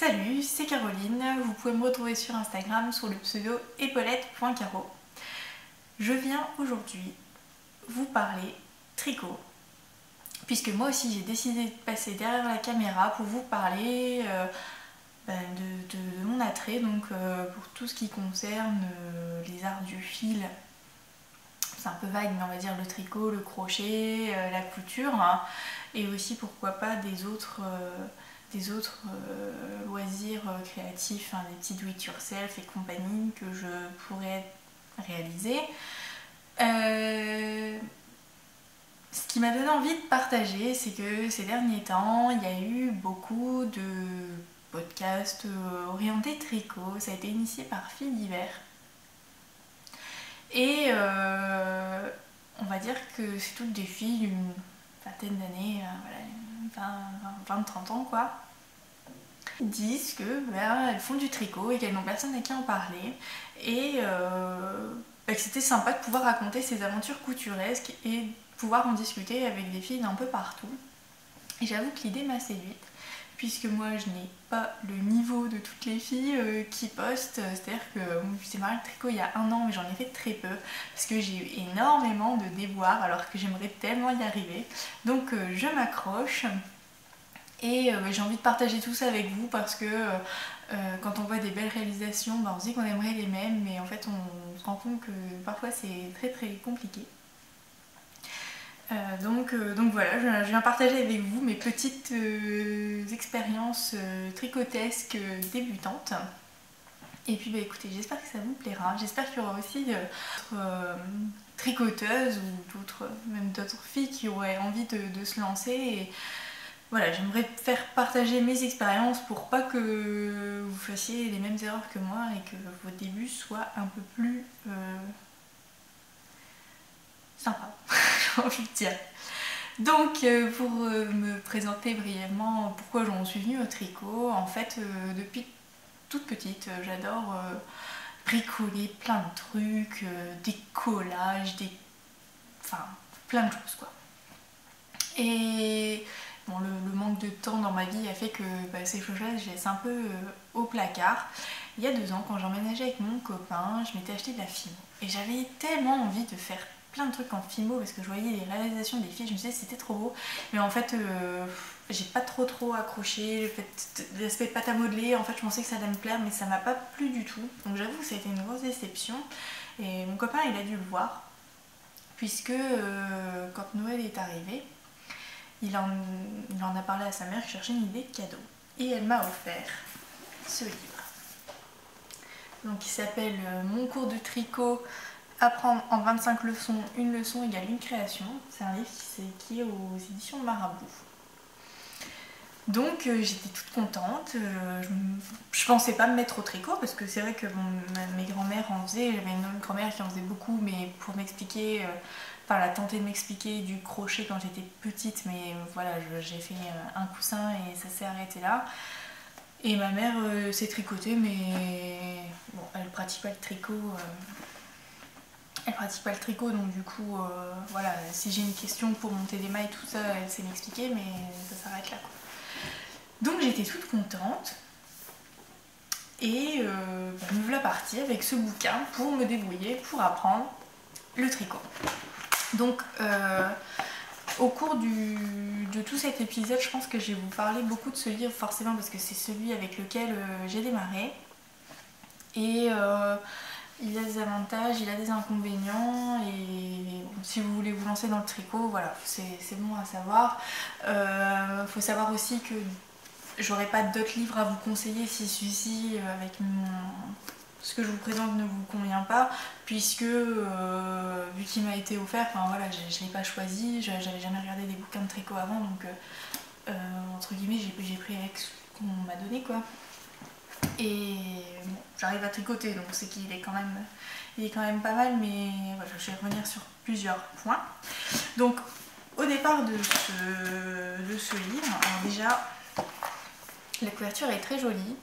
Salut, c'est Caroline, vous pouvez me retrouver sur Instagram sous le pseudo épaulette.caro. Je viens aujourd'hui vous parler tricot, puisque moi aussi j'ai décidé de passer derrière la caméra pour vous parler de mon attrait, donc pour tout ce qui concerne les arts du fil. C'est un peu vague, mais on va dire le tricot, le crochet, la couture, hein, et aussi pourquoi pas des autres loisirs créatifs, hein, des petits do it yourself et compagnie que je pourrais réaliser. Ce qui m'a donné envie de partager, c'est que ces derniers temps, il y a eu beaucoup de podcasts orientés tricot. Ça a été initié par Fil d'hiver. Et on va dire que c'est toutes des filles d'une vingtaine d'années, voilà, 20-30 ans quoi. Ils disent que elles font du tricot et qu'elles n'ont personne à qui en parler. Et que c'était sympa de pouvoir raconter ces aventures couturesques et pouvoir en discuter avec des filles d'un peu partout. Et j'avoue que l'idée m'a séduite, puisque moi je n'ai pas le niveau de toutes les filles qui postent, c'est-à-dire que j'ai démarré le tricot il y a 1 an mais j'en ai fait très peu parce que j'ai eu énormément de déboires alors que j'aimerais tellement y arriver, donc je m'accroche et j'ai envie de partager tout ça avec vous parce que quand on voit des belles réalisations, on se dit qu'on aimerait les mêmes, mais en fait on se rend compte que parfois c'est très très compliqué. Donc voilà, je viens partager avec vous mes petites expériences tricotesques débutantes. Et puis écoutez, j'espère que ça vous plaira. J'espère qu'il y aura aussi d'autres tricoteuses ou même d'autres filles qui auraient envie de se lancer. Et voilà, j'aimerais faire partager mes expériences pour pas que vous fassiez les mêmes erreurs que moi et que vos débuts soient un peu plus sympa, j'ai envie de dire. Donc pour me présenter brièvement pourquoi j'en suis venue au tricot, en fait depuis toute petite j'adore bricoler plein de trucs, des collages, enfin plein de choses quoi. Et bon, le manque de temps dans ma vie a fait que ces choses-là je laisse un peu au placard. Il y a 2 ans, quand j'emménageais avec mon copain, je m'étais acheté de la fimo et j'avais tellement envie de faire plein de trucs en fimo parce que je voyais les réalisations des filles, je me disais c'était trop beau, mais en fait j'ai pas trop accroché. L'aspect pâte à modeler, en fait je pensais que ça allait me plaire mais ça m'a pas plu du tout, donc j'avoue que ça a été une grosse déception. Et mon copain il a dû le voir puisque quand Noël est arrivé, il en a parlé à sa mère qui cherchait une idée de cadeau et elle m'a offert ce livre. Donc il s'appelle Mon cours de tricot, apprendre en 25 leçons, une leçon égale une création. C'est un livre qui est aux éditions Marabout. Donc j'étais toute contente, je pensais pas me mettre au tricot parce que c'est vrai que mes grands-mères en faisaient, j'avais une grand-mère qui en faisait beaucoup, mais pour m'expliquer, elle a tenté de m'expliquer du crochet quand j'étais petite, mais voilà, j'ai fait un coussin et ça s'est arrêté là. Et ma mère s'est tricotée, mais bon, elle pratique pas le tricot. Elle pratique pas le tricot, donc du coup, voilà, si j'ai une question pour monter des mailles, tout ça, elle sait m'expliquer, mais ça s'arrête là, quoi. Donc j'étais toute contente, et me voilà partie avec ce bouquin pour me débrouiller, pour apprendre le tricot. Donc, au cours de tout cet épisode, je pense que je vais vous parler beaucoup de ce livre, forcément, parce que c'est celui avec lequel j'ai démarré. Et il a des avantages, il a des inconvénients, et bon, si vous voulez vous lancer dans le tricot, voilà, c'est bon à savoir. Faut savoir aussi que j'aurai pas d'autres livres à vous conseiller si celui-ci, avec ce que je vous présente, ne vous convient pas, puisque vu qu'il m'a été offert, enfin voilà, je l'ai pas choisi, j'avais jamais regardé des bouquins de tricot avant, donc entre guillemets j'ai pris avec ce qu'on m'a donné quoi. Et bon, j'arrive à tricoter, donc c'est qu'il est quand même pas mal, mais voilà, je vais revenir sur plusieurs points. Donc au départ de ce livre, alors déjà la couverture est très jolie.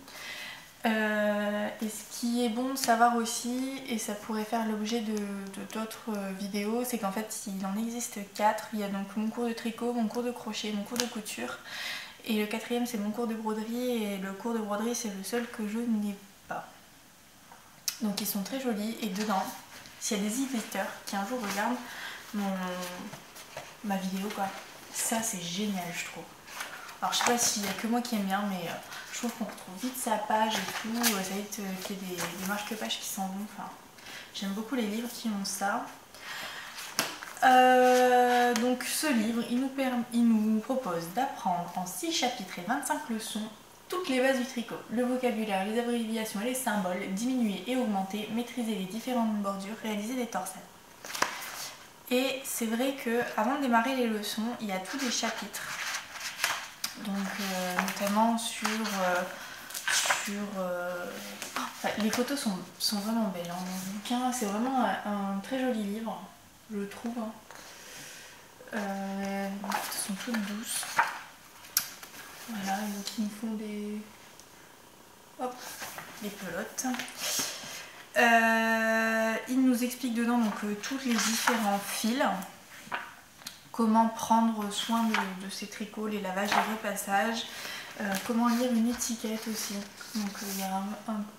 Et ce qui est bon de savoir aussi, et ça pourrait faire l'objet de d'autres vidéos, c'est qu'en fait il en existe 4. Il y a donc mon cours de tricot, mon cours de crochet, mon cours de couture Et le quatrième c'est mon cours de broderie, et le cours de broderie c'est le seul que je n'ai pas. Donc ils sont très jolis, et dedans, s'il y a des éditeurs qui un jour regardent ma vidéo quoi, ça c'est génial je trouve. Alors je sais pas s'il y a que moi qui aime bien, mais je trouve qu'on retrouve vite sa page et tout, ça va être qu'il y ait des marque-pages qui sont bons, enfin j'aime beaucoup les livres qui ont ça. Donc ce livre, il nous propose d'apprendre en 6 chapitres et 25 leçons toutes les bases du tricot, le vocabulaire, les abréviations et les symboles, diminuer et augmenter, maîtriser les différentes bordures, réaliser des torsades. Et c'est vrai que avant de démarrer les leçons, il y a tous les chapitres, donc notamment enfin, les photos sont vraiment belles. Hein. Mon bouquin, c'est vraiment un très joli livre, je trouve. Les photos sont toutes douces. Voilà, donc ils nous font des pelotes. Il nous explique dedans donc tous les différents fils, comment prendre soin de ces tricots, les lavages, les repassages, comment lire une étiquette aussi. Donc il y a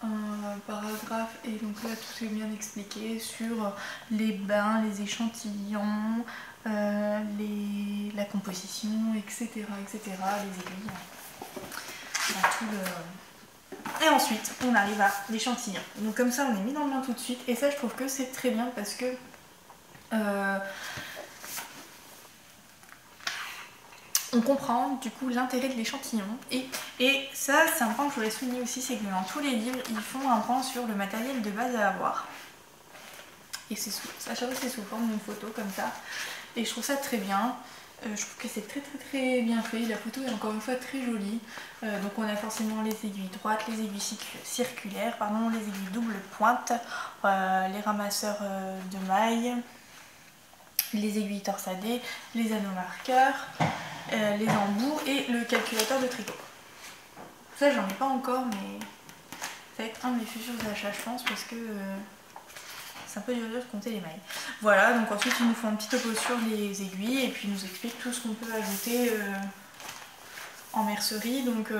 un paragraphe et donc là tout est bien expliqué sur les bains, les échantillons, la composition, etc., etc., les aiguilles. Et ensuite on arrive à l'échantillon. Donc comme ça on est mis dans le bain tout de suite, et ça je trouve que c'est très bien parce que on comprend du coup l'intérêt de l'échantillon, et ça c'est un point que je voulais souligner aussi, c'est que dans tous les livres ils font un point sur le matériel de base à avoir, et c'est à chaque fois c'est sous forme d'une photo comme ça, et je trouve ça très bien. Je trouve que c'est très bien fait, la photo est encore une fois très jolie. Donc on a forcément les aiguilles droites, les aiguilles circulaires, pardon, les aiguilles double pointe, les ramasseurs de mailles, les aiguilles torsadées, les anneaux marqueurs, les embouts et le calculateur de tricot. Ça j'en ai pas encore, mais ça va être un de mes futurs achats je pense, parce que c'est un peu dur de compter les mailles. Voilà, donc ensuite ils nous font un petit topo sur les aiguilles et puis ils nous expliquent tout ce qu'on peut ajouter en mercerie. Donc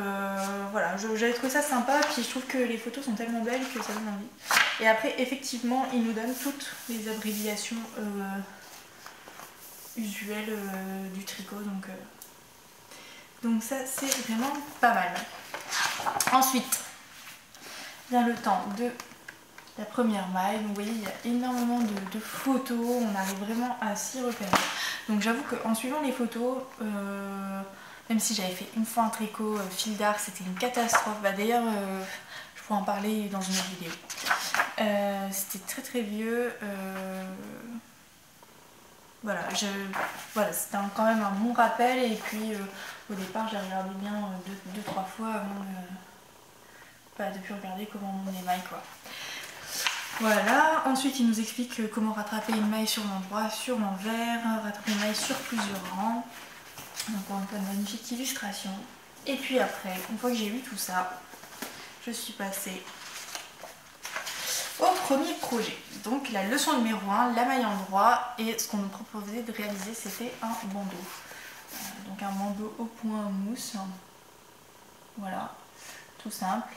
voilà, j'avais trouvé ça sympa, puis je trouve que les photos sont tellement belles que ça donne envie. Et après effectivement ils nous donnent toutes les abréviations usuelles du tricot, donc ça c'est vraiment pas mal. Ensuite vient le temps de la première maille. Donc vous voyez il y a énormément de photos, on arrive vraiment à s'y repérer. Donc j'avoue qu'en suivant les photos, même si j'avais fait une fois un tricot fil d'art, c'était une catastrophe. Bah, d'ailleurs je pourrais en parler dans une autre vidéo. C'était très vieux. Voilà, c'était quand même un bon rappel, et puis au départ j'ai regardé bien 2-3 fois avant de plus regarder comment on émaille quoi. Voilà, ensuite il nous explique comment rattraper une maille sur l'endroit, sur l'envers, rattraper une maille sur plusieurs rangs. Donc on a une magnifique illustration. Et puis après, une fois que j'ai vu tout ça, je suis passée au premier projet. Donc la leçon numéro 1, la maille endroit, et ce qu'on nous proposait de réaliser c'était un bandeau. Donc un bandeau au point mousse. Voilà, tout simple.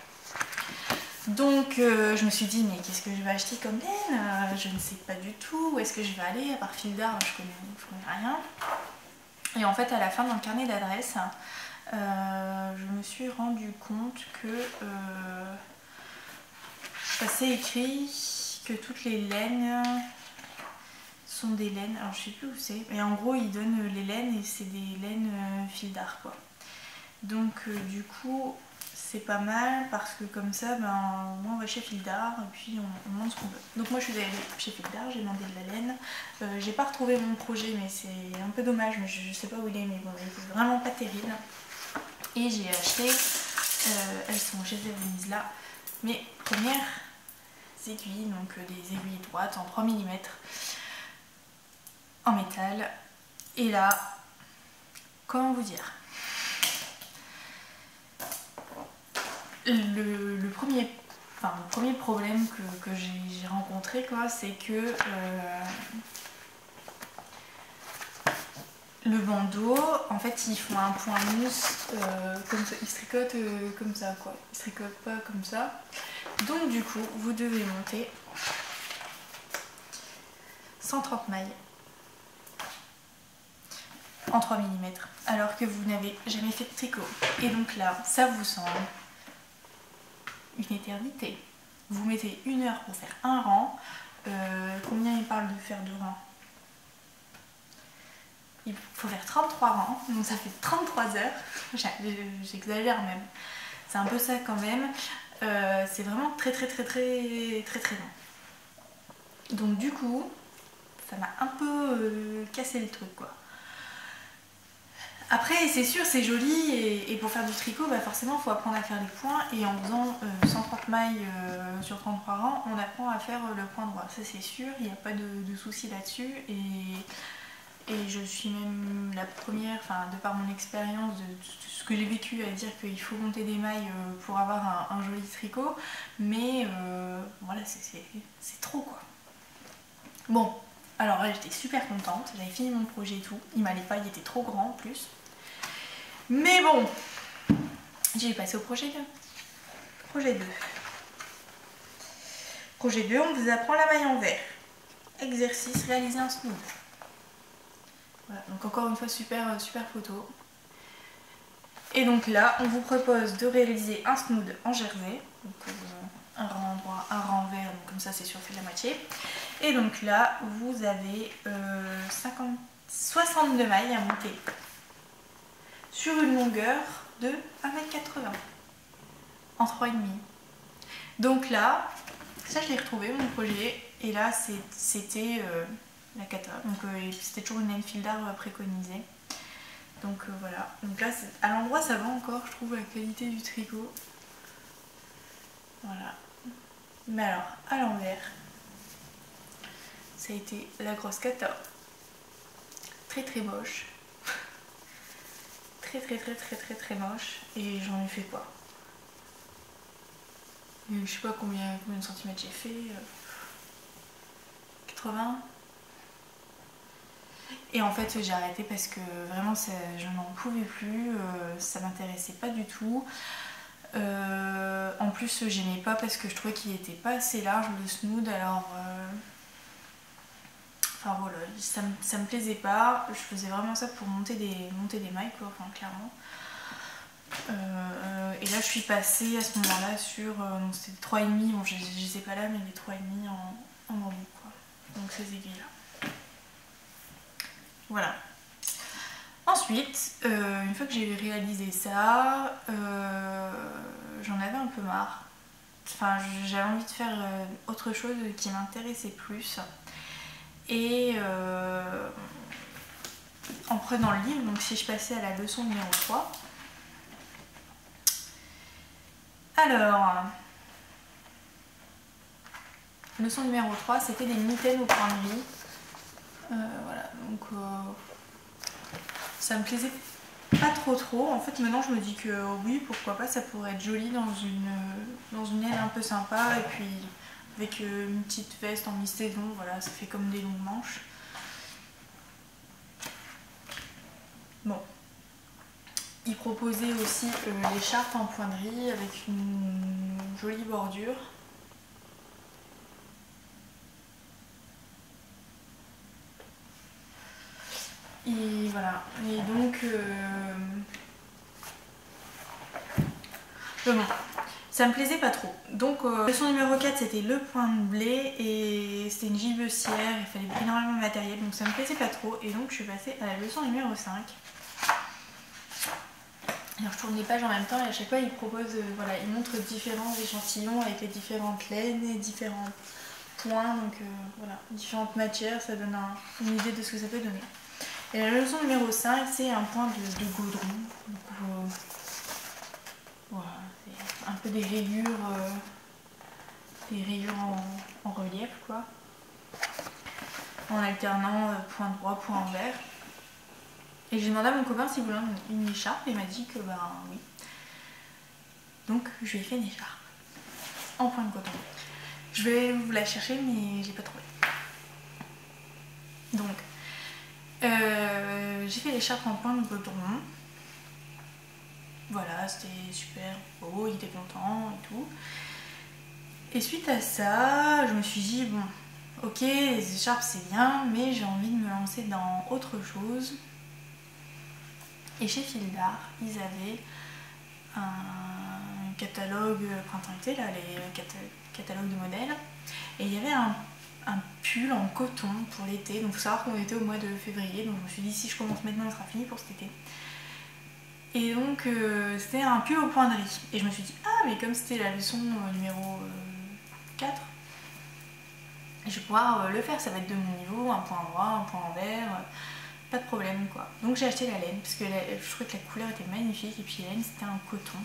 Donc je me suis dit mais qu'est-ce que je vais acheter comme laine, je ne sais pas du tout où est-ce que je vais aller, à part fil d'art je connais rien. Et en fait à la fin dans le carnet d'adresse je me suis rendu compte que c'est écrit que toutes les laines sont des laines, alors je sais plus où c'est, mais en gros ils donnent les laines et c'est des laines fil d'art quoi. Donc du coup c'est pas mal parce que comme ça moi on va chez fil d'art et puis on demande ce qu'on veut. Donc moi je suis allée chez fil d'art, j'ai demandé de la laine, j'ai pas retrouvé mon projet mais c'est un peu dommage, mais je sais pas où il est, mais bon il est vraiment pas terrible. Et j'ai acheté, je les ai mises là, mes premières aiguilles, donc des aiguilles droites en 3 mm en métal. Et là, comment vous dire, le premier problème que j'ai rencontré quoi, c'est que le bandeau, en fait ils font un point mousse comme ça, ils se tricotent comme ça quoi, ils se tricotent pas comme ça. Donc du coup vous devez monter 130 mailles en 3 mm alors que vous n'avez jamais fait de tricot. Et donc là ça vous semble une éternité. Vous mettez 1 heure pour faire un rang. Combien il parle de faire de rangs? Il faut faire 33 rangs, donc ça fait 33 heures. J'exagère même. C'est un peu ça quand même. C'est vraiment très long. Donc du coup, ça m'a un peu cassé le truc quoi. Après c'est sûr c'est joli et pour faire du tricot bah forcément il faut apprendre à faire les points et en faisant 130 mailles sur 33 rangs on apprend à faire le point droit, ça c'est sûr, il n'y a pas de souci là-dessus et je suis même la première, enfin de par mon expérience de ce que j'ai vécu à dire qu'il faut monter des mailles pour avoir un joli tricot, mais voilà c'est trop quoi. Bon, alors là j'étais super contente, j'avais fini mon projet et tout, il m'allait pas, il était trop grand en plus. Mais bon, j'ai passé au projet 2. Projet 2. Projet 2, on vous apprend la maille envers. Exercice, réaliser un snood. Voilà, donc encore une fois super photo. Et donc là, on vous propose de réaliser un snood en jersey. Donc un rang droit, un rang envers, donc comme ça c'est sûr fait de la moitié. Et donc là, vous avez 62 mailles à monter sur une longueur de 1,80 m en 3,5. Donc là, ça je l'ai retrouvé mon projet et là c'était la cata. Donc c'était toujours une laine fil d'art préconisée. Donc voilà. Donc là à l'endroit ça va encore je trouve la qualité du tricot. Voilà. Mais alors à l'envers, ça a été la grosse cata. Très moche. Très moche. Et j'en ai fait quoi? Je sais pas combien de centimètres j'ai fait. 80. Et en fait j'ai arrêté parce que vraiment je n'en pouvais plus, ça m'intéressait pas du tout. En plus j'aimais pas parce que je trouvais qu'il était pas assez large le snood, alors enfin voilà, ça me plaisait pas. Je faisais vraiment ça pour monter des mailles quoi, enfin clairement. Et là je suis passée à ce moment là sur c'était 3,5, bon je les ai pas là mais les 3,5 en bambou quoi, donc ces aiguilles là. Voilà. Ensuite, une fois que j'ai réalisé ça, j'en avais un peu marre. Enfin, j'avais envie de faire autre chose qui m'intéressait plus. Et en prenant le livre, donc si je passais à la leçon numéro 3. Alors, leçon numéro 3, c'était des mitaines au point de vie. Voilà, donc ça me plaisait pas trop. En fait maintenant je me dis que oui pourquoi pas, ça pourrait être joli dans une laine un peu sympa et puis avec une petite veste en mi-saison, voilà ça fait comme des longues manches. Bon, il proposait aussi l'écharpe en pointerie avec une jolie bordure. Et voilà, et donc bon, ça me plaisait pas trop. Donc leçon numéro 4 c'était le point de blé et c'était une gibecière, il fallait énormément de matériel donc ça me plaisait pas trop et donc je suis passée à la leçon numéro 5. Alors je tourne les pages en même temps et à chaque fois il propose, voilà, il montre différents échantillons avec les différentes laines et différents points, donc voilà, différentes matières, ça donne une idée de ce que ça peut donner. Et la leçon numéro 5 c'est un point de gaudron. Donc, voilà, c'est un peu des rayures en relief quoi, en alternant point droit, point envers. Et j'ai demandé à mon copain s'il voulait une écharpe et il m'a dit que ben oui. Donc je lui ai fait une écharpe en point de coton. Je vais vous la chercher mais j'ai pas trouvé. Donc J'ai fait l'écharpe en point de goudron. Voilà, c'était super beau, il était content et tout. Et suite à ça, je me suis dit, bon, ok, les écharpes c'est bien, mais j'ai envie de me lancer dans autre chose. Et chez Fil d'Art, ils avaient un catalogue printemps-été, là, les catalogues de modèles. Et il y avait un pull en coton pour l'été. Donc il faut savoir qu'on était au mois de février, donc je me suis dit si je commence maintenant, ça sera fini pour cet été. Et donc c'était un pull au point de riz. Et je me suis dit, ah mais comme c'était la leçon numéro 4, je vais pouvoir le faire, ça va être de mon niveau, un point droit, un point envers, pas de problème quoi. Donc j'ai acheté la laine, parce que je trouvais que la couleur était magnifique, et puis la laine c'était un coton.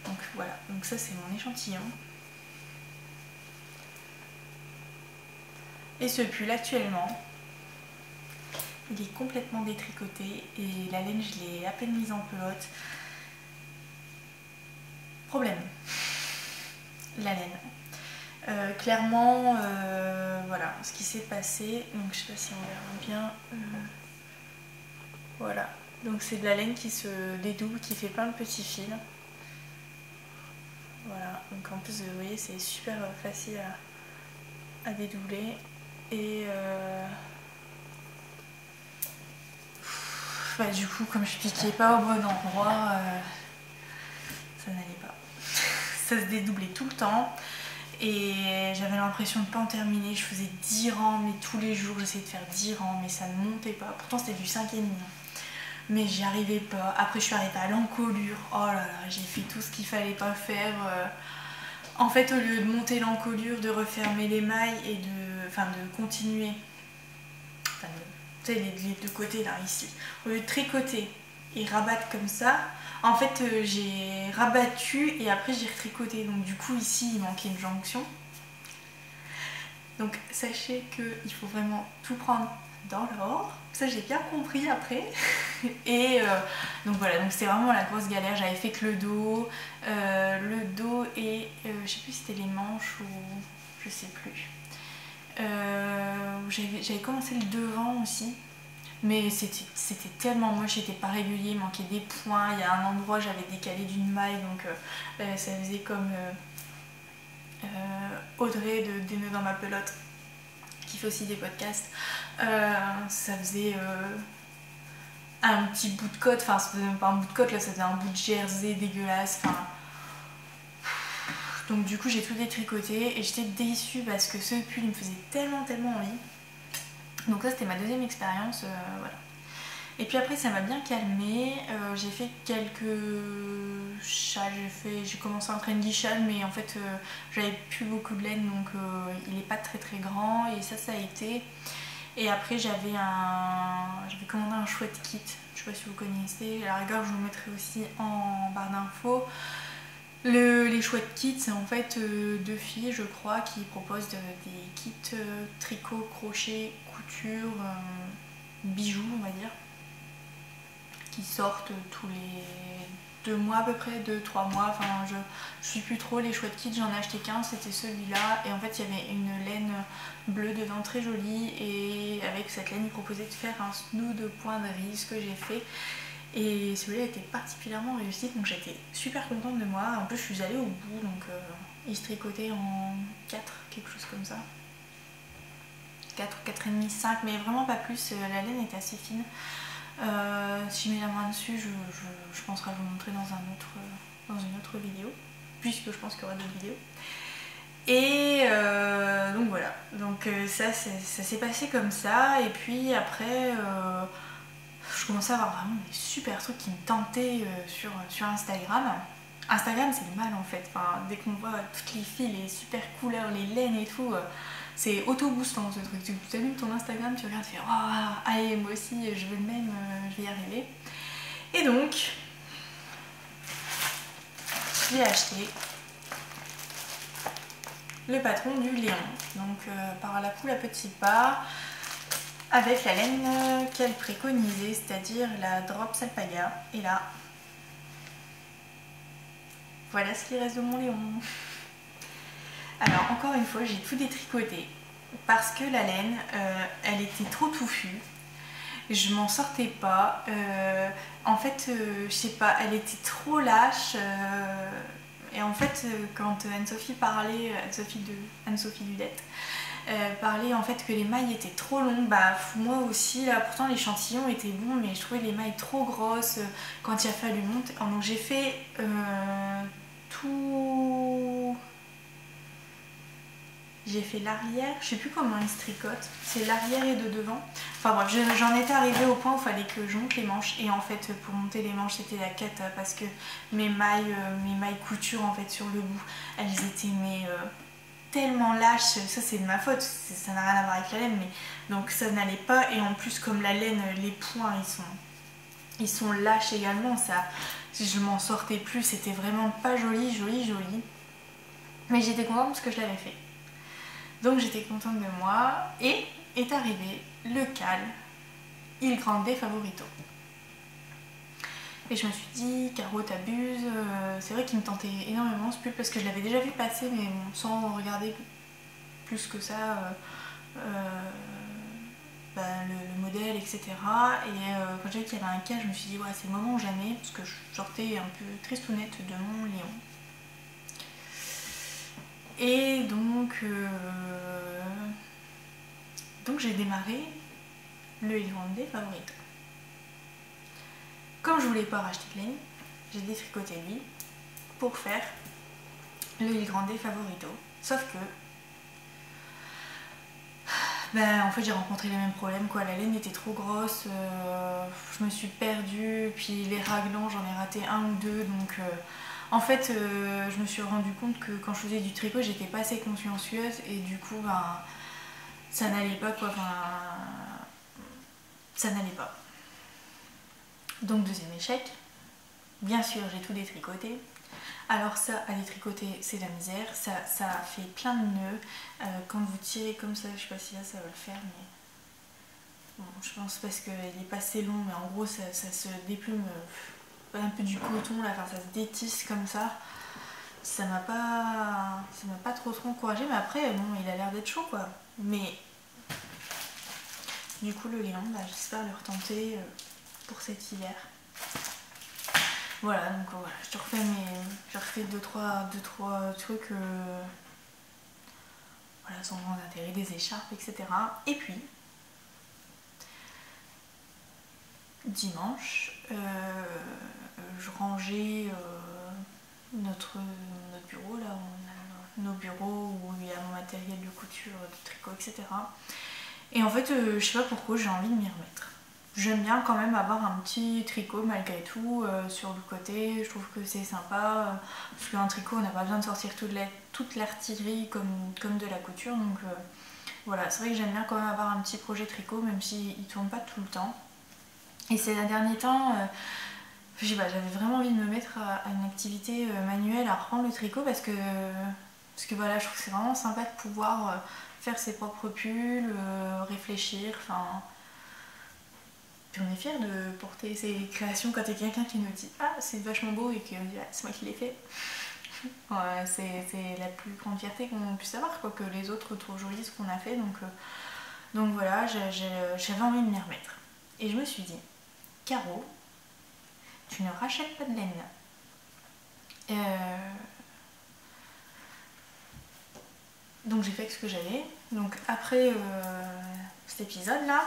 Donc voilà, donc ça c'est mon échantillon. Et ce pull actuellement, il est complètement détricoté et la laine je l'ai à peine mise en pelote. Problème, la laine. Clairement, voilà ce qui s'est passé. Donc je sais pas si on verra bien. Voilà, donc c'est de la laine qui se dédouble, qui fait plein de petits fils. Voilà, donc en plus vous voyez c'est super facile à dédoubler. Et bah, du coup comme je piquais pas au bon endroit, ça n'allait pas. Ça se dédoublait tout le temps et j'avais l'impression de pas en terminer. Je faisais 10 rangs mais tous les jours j'essayais de faire 10 rangs mais ça ne montait pas. Pourtant c'était du 5,5 mais j'y arrivais pas. Après je suis arrivée à l'encolure. Oh là là, j'ai fait tout ce qu'il fallait pas faire. En fait au lieu de monter l'encolure, de refermer les mailles et de continuer, enfin, tu sais les deux côtés là ici, au lieu de tricoter et rabattre comme ça, en fait j'ai rabattu et après j'ai retricoté, donc du coup ici il manquait une jonction. Donc sachez qu'il faut vraiment tout prendre dans l'ordre, ça j'ai bien compris après. Et donc voilà, donc c'était vraiment la grosse galère. J'avais fait que le dos et je sais plus si c'était les manches ou je sais plus. J'avais commencé le devant aussi, mais c'était tellement moche, c'était pas régulier, il manquait des points. Il y a un endroit j'avais décalé d'une maille, donc ça faisait comme Audrey de Des nœuds dans ma pelote, qui fait aussi des podcasts. Ça faisait un petit bout de côte, enfin ça faisait même pas un bout de côte là, ça faisait un bout de jersey dégueulasse, enfin. Donc du coup j'ai tout détricoté et j'étais déçue parce que ce pull il me faisait tellement envie. Donc ça c'était ma deuxième expérience, voilà. Et puis après ça m'a bien calmée, j'ai fait quelques châles, j'ai commencé un trendy châle mais en fait j'avais plus beaucoup de laine donc il est pas très grand et ça a été. Et après j'avais commandé un chouette kit, je sais pas si vous connaissez, à la rigueur je vous mettrai aussi en barre d'infos. Les chouettes kits c'est en fait deux filles je crois qui proposent des kits tricot, crochet, couture, bijoux on va dire, qui sortent tous les 2 mois à peu près, 2-3 mois, enfin je suis plus trop. Les chouettes kits j'en ai acheté qu'un, c'était celui-là et en fait il y avait une laine bleue dedans très jolie et avec cette laine ils proposaient de faire un snood de point de riz, ce que j'ai fait et celui-là était particulièrement réussi donc j'étais super contente de moi. En plus je suis allée au bout donc il se tricotait en 4, quelque chose comme ça, 4 ou 4,5, 5 mais vraiment pas plus, la laine était assez fine. Si je mets la main dessus, je penserai à vous montrer dans une autre vidéo, puisque je pense qu'il y aura d'autres vidéos. Et donc voilà, donc ça s'est passé comme ça. Et puis après, je commençais à avoir vraiment des super trucs qui me tentaient sur Instagram. Instagram c'est le mal en fait, enfin, dès qu'on voit toutes les filles, les super couleurs, les laines et tout, c'est auto-boostant ce truc. Tu allumes ton Instagram, tu regardes, tu fais waouh, allez moi aussi je veux le même, je vais y arriver. Et donc, j'ai acheté le patron du Léon, donc par la poule à petits pas, avec la laine qu'elle préconisait, c'est-à-dire la Drops Alpaga. Et là, voilà ce qui reste de mon Léon. Alors encore une fois j'ai tout détricoté parce que la laine elle était trop touffue. je m'en sortais pas. En fait, je sais pas, elle était trop lâche. Et en fait, quand Anne-Sophie parlait, Anne-Sophie Dudette, parlait en fait que les mailles étaient trop longues, bah moi aussi, là, pourtant l'échantillon était bon, mais je trouvais les mailles trop grosses quand il a fallu monter. Donc j'ai fait tout. J'ai fait l'arrière, je sais plus comment il se tricote, c'est l'arrière et de devant. Enfin bref, j'en étais arrivée au point où il fallait que je monte les manches. Et en fait, pour monter les manches, c'était la cata parce que mes mailles couture en fait sur le bout, elles étaient tellement lâches. Ça c'est de ma faute, ça n'a rien à voir avec la laine, mais donc ça n'allait pas. Et en plus, comme la laine, les points ils sont lâches également, ça, je m'en sortais plus, c'était vraiment pas joli. Mais j'étais contente parce que je l'avais fait. Donc j'étais contente de moi et est arrivé le cal Il Grande Favorito. Et je me suis dit, Caro t'abuses, c'est vrai qu'il me tentait énormément ce pull parce que je l'avais déjà vu passer mais bon, sans regarder plus que ça le modèle, etc. Et quand j'ai vu qu'il y avait un cal, je me suis dit, ouais, c'est le moment ou jamais parce que je sortais un peu tristounette de mon Léon. Et donc j'ai démarré le Il Grande Favorito. Comme je voulais pas racheter de laine, j'ai détricoté lui pour faire le Il Grande Favorito. Sauf que en fait j'ai rencontré les mêmes problèmes quoi, la laine était trop grosse, je me suis perdue, puis les raglans j'en ai raté un ou deux, donc en fait je me suis rendu compte que quand je faisais du tricot j'étais pas assez consciencieuse et du coup ça n'allait pas quoi, ça n'allait pas. Donc deuxième échec, bien sûr j'ai tout détricoté. Alors ça, à détricoter, c'est la misère, ça fait plein de nœuds. Quand vous tirez comme ça, je sais pas si là ça va le faire, mais bon, je pense parce qu'il est pas assez long, mais en gros ça se déplume un peu du coton, là, enfin ça se détisse comme ça. Ça m'a pas trop encouragée, mais après bon, il a l'air d'être chaud quoi. Mais du coup le Léon, j'espère le retenter pour cet hiver. Voilà, donc voilà, je refais deux trois trucs voilà, sans grand intérêt, des écharpes, etc. Et puis dimanche, je rangeais notre bureau, là où on a nos bureaux où il y a mon matériel de couture, de tricot, etc. Et en fait, je sais pas pourquoi j'ai envie de m'y remettre. J'aime bien quand même avoir un petit tricot malgré tout sur le côté, je trouve que c'est sympa, parce qu'un tricot on n'a pas besoin de sortir toute l'artillerie comme de la couture, donc voilà, c'est vrai que j'aime bien quand même avoir un petit projet tricot même s'il ne tourne pas tout le temps. Et ces derniers temps, je sais pas, j'avais vraiment envie de me mettre à une activité manuelle, à reprendre le tricot parce que voilà, je trouve que c'est vraiment sympa de pouvoir faire ses propres pulls, réfléchir, enfin... Puis on est fiers de porter ses créations quand il y a quelqu'un qui nous dit « Ah, c'est vachement beau » et qu'on dit ah, « C'est moi qui l'ai fait ». Ouais, c'est la plus grande fierté qu'on puisse avoir, quoi, que les autres trouvent joli ce qu'on a fait. Donc voilà, j'avais envie de m'y remettre. Et je me suis dit « Caro, tu ne rachètes pas de laine. » Donc j'ai fait ce que j'avais. Donc après cet épisode-là,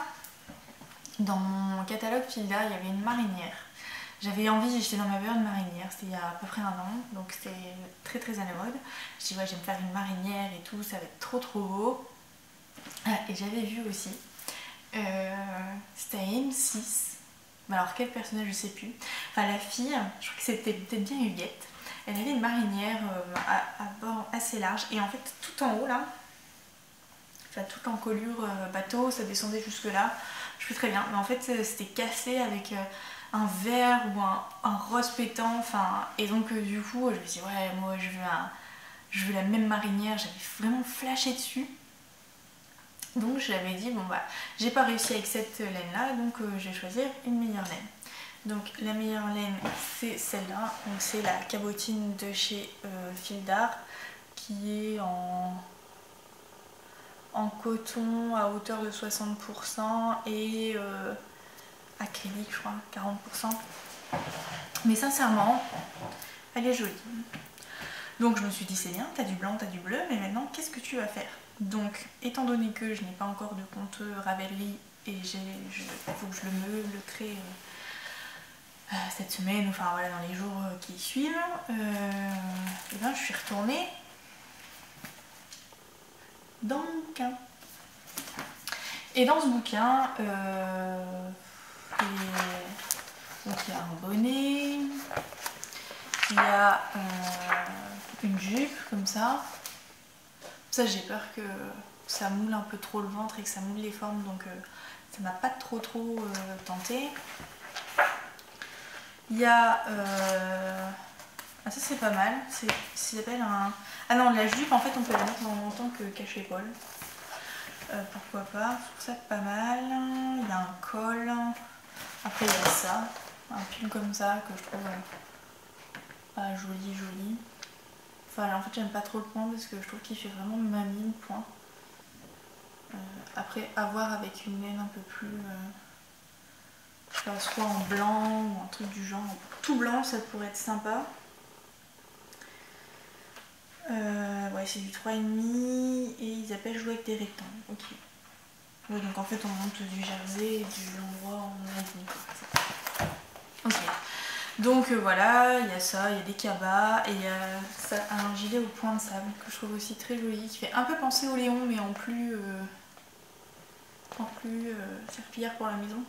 dans mon catalogue Filda, il y avait une marinière. J'avais envie, j'étais dans ma période marinière, c'était il y a à peu près 1 an, donc c'était très très à la mode. Je dis ouais, je vais me faire une marinière et tout, ça va être trop trop beau. Ah, et j'avais vu aussi, c'était à M6, mais alors quel personnage je sais plus. Enfin la fille, je crois que c'était peut-être bien Huguette. Elle avait une marinière à bord assez large et en fait tout en haut là, enfin toute l'encolure bateau, ça descendait jusque là. Je fais très bien, mais en fait c'était cassé avec un vert ou un rose pétant, enfin, et donc du coup je me suis dit ouais, moi je veux la même marinière, j'avais vraiment flashé dessus. Donc j'avais dit bon bah j'ai pas réussi avec cette laine là, donc je vais choisir une meilleure laine. Donc la meilleure laine c'est celle-là, donc c'est la cabotine de chez Fildar qui est en coton à hauteur de 60% et acrylique je crois, 40%. Mais sincèrement, elle est jolie. Donc je me suis dit c'est bien, t'as du blanc, t'as du bleu, mais maintenant qu'est-ce que tu vas faire? Donc étant donné que je n'ai pas encore de compte Ravelry et il faut que je le crée cette semaine, enfin voilà dans les jours qui suivent, et ben je suis retournée dans mon bouquin. Et dans ce bouquin, donc il y a un bonnet, il y a une jupe comme ça. Ça j'ai peur que ça moule un peu trop le ventre et que ça moule les formes, donc ça m'a pas trop tenté. Il y a... ah ça c'est pas mal, ça s'appelle un... Ah non, la jupe en fait on peut la mettre en tant que cache-épaule. Pourquoi pas, je trouve ça pas mal. Il y a un col. Après il y a ça, un pull comme ça que je trouve pas joli. Enfin en fait j'aime pas trop le point parce que je trouve qu'il fait vraiment mamie le point. Après à voir avec une laine un peu plus... je sais pas, soit en blanc ou un truc du genre. Tout blanc ça pourrait être sympa. Ouais c'est du 3,5 et ils appellent jouer avec des rectangles. Ok. Ouais, donc en fait on monte du jersey et de l'endroit en 1,5. Ok. Donc voilà, il y a ça, il y a des cabas et il y a un gilet au point de sable que je trouve aussi très joli, qui fait un peu penser au Léon mais en plus serpillière pour la maison.